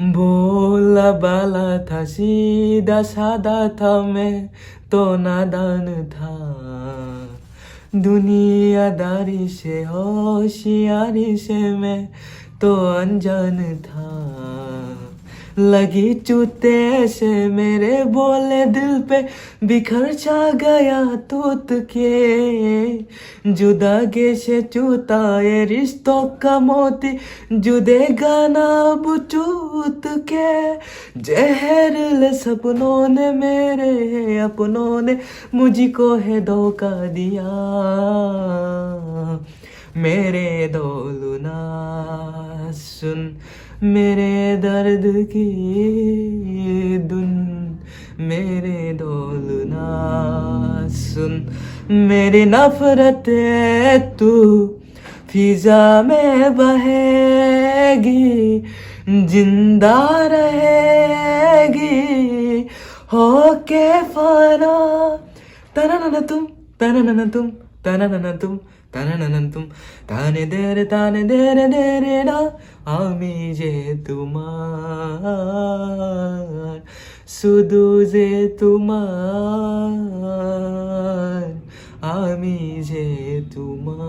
भोला बाला था, सीधा साधा था, मैं तो नादान था। दुनियादारी से होशियारी से मैं तो अनजान था। लगी चुते से मेरे बोले दिल पे, बिखर सा गया तूत के। जुदागे से चूता ये रिश्तों का मोती, जुदेगा ना अब चूत के। जहरीले सपनों ने, मेरे अपनों ने मुझको है धोखा दिया। मेरे दौलना सुन, मेरे दर्द की धुन। मेरे दौलना सुन, मेरी नफरत तू फिजा में बहेगी, जिंदा रहेगी होके फाना। तननन तुम, तननन तुम, तननन तुम, तननन तुम। ताने देरे देरे ना, আমি যে তোমার, শুধু যে তোমার, আমি যে তোমার।